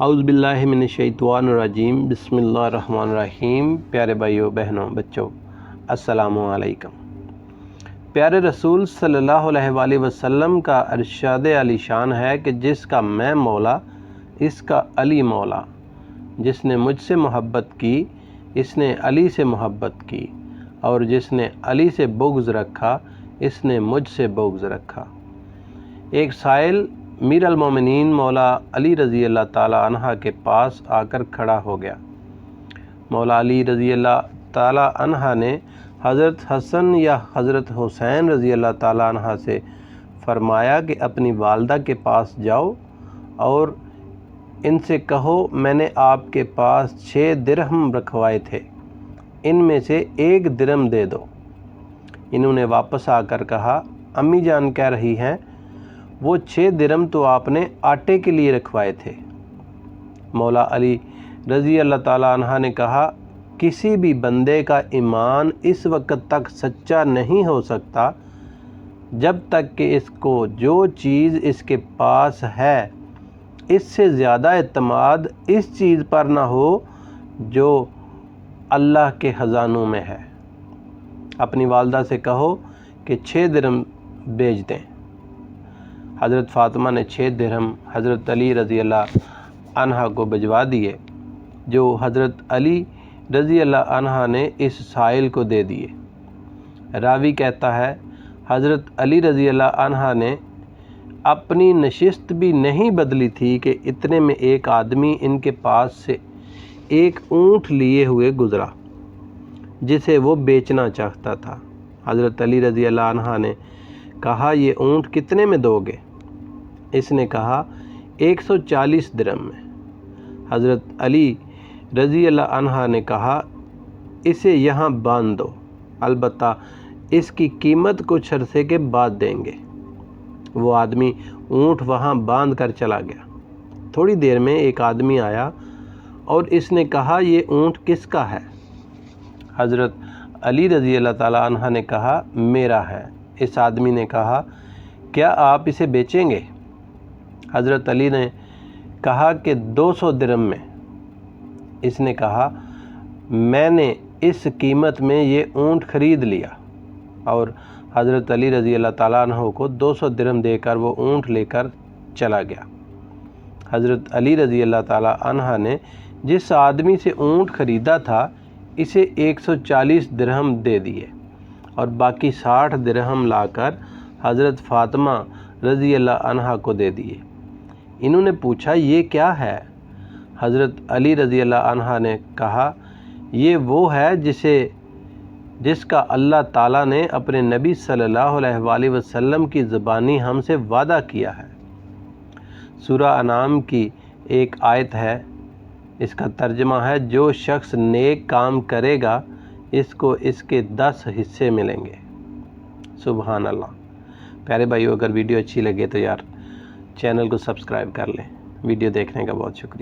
اعوذ باللہ من الشیطان الرجیم بسم اللہ الرحمن الرحیم۔ پیارے بھائیوں بہنوں بچوں السلام علیکم۔ پیارے رسول صلی اللہ علیہ وآلہ وسلم کا ارشاد علی شان ہے کہ جس کا میں مولا اس کا علی مولا، جس نے مجھ سے محبت کی اس نے علی سے محبت کی، اور جس نے علی سے بغض رکھا اس نے مجھ سے بغض رکھا۔ ایک سائل میر المومنین مولا علی رضی اللہ تعالیٰ عنہ کے پاس آ کر کھڑا ہو گیا۔ مولا علی رضی اللہ تعالیٰ عنہ نے حضرت حسن یا حضرت حسین رضی اللہ تعالیٰ عنہ سے فرمایا کہ اپنی والدہ کے پاس جاؤ اور ان سے کہو میں نے آپ کے پاس 6 درہم رکھوائے تھے، ان میں سے 1 درہم دے دو۔ انہوں نے واپس آ کر کہا امی جان کہہ رہی ہیں وہ 6 درہم تو آپ نے آٹے کے لیے رکھوائے تھے۔ مولا علی رضی اللہ تعالیٰ عنہ نے کہا کسی بھی بندے کا ایمان اس وقت تک سچا نہیں ہو سکتا جب تک کہ اس کو جو چیز اس کے پاس ہے اس سے زیادہ اعتماد اس چیز پر نہ ہو جو اللہ کے خزانوں میں ہے۔ اپنی والدہ سے کہو کہ 6 درہم بھیج دیں۔ حضرت فاطمہ نے 6 درہم حضرت علی رضی اللہ عنہ کو بھجوا دیے، جو حضرت علی رضی اللہ عنہ نے اس سائل کو دے دیے۔ راوی کہتا ہے حضرت علی رضی اللہ عنہ نے اپنی نشست بھی نہیں بدلی تھی کہ اتنے میں ایک آدمی ان کے پاس سے ایک اونٹ لیے ہوئے گزرا جسے وہ بیچنا چاہتا تھا۔ حضرت علی رضی اللہ عنہ نے کہا یہ اونٹ کتنے میں دو گے؟ اس نے کہا 140 درہم میں۔ حضرت علی رضی اللہ عنہ نے کہا اسے یہاں باندھ دو، البتہ اس کی قیمت کچھ عرصے کے بعد دیں گے۔ وہ آدمی اونٹ وہاں باندھ کر چلا گیا۔ تھوڑی دیر میں ایک آدمی آیا اور اس نے کہا یہ اونٹ کس کا ہے؟ حضرت علی رضی اللہ تعالیٰ عنہ نے کہا میرا ہے۔ اس آدمی نے کہا کیا آپ اسے بیچیں گے؟ حضرت علی نے کہا کہ 200 درہم میں۔ اس نے کہا میں نے اس قیمت میں یہ اونٹ خرید لیا، اور حضرت علی رضی اللہ تعالیٰ عنہ کو 200 درہم دے کر وہ اونٹ لے کر چلا گیا۔ حضرت علی رضی اللہ تعالیٰ عنہ نے جس آدمی سے اونٹ خریدا تھا اسے 140 درہم دے دیے اور باقی 60 درہم لا کر حضرت فاطمہ رضی اللہ عنہ کو دے دیے۔ انہوں نے پوچھا یہ کیا ہے؟ حضرت علی رضی اللہ عنہ نے کہا یہ وہ ہے جس کا اللہ تعالیٰ نے اپنے نبی صلی اللہ علیہ وآلہ وسلم کی زبانی ہم سے وعدہ کیا ہے۔ سورہ انعام کی ایک آیت ہے، اس کا ترجمہ ہے جو شخص نیک کام کرے گا اس کو اس کے 10 حصے ملیں گے۔ سبحان اللہ۔ پیارے بھائیو اگر ویڈیو اچھی لگے تو چینل کو سبسکرائب کر لیں۔ ویڈیو دیکھنے کا بہت شکریہ۔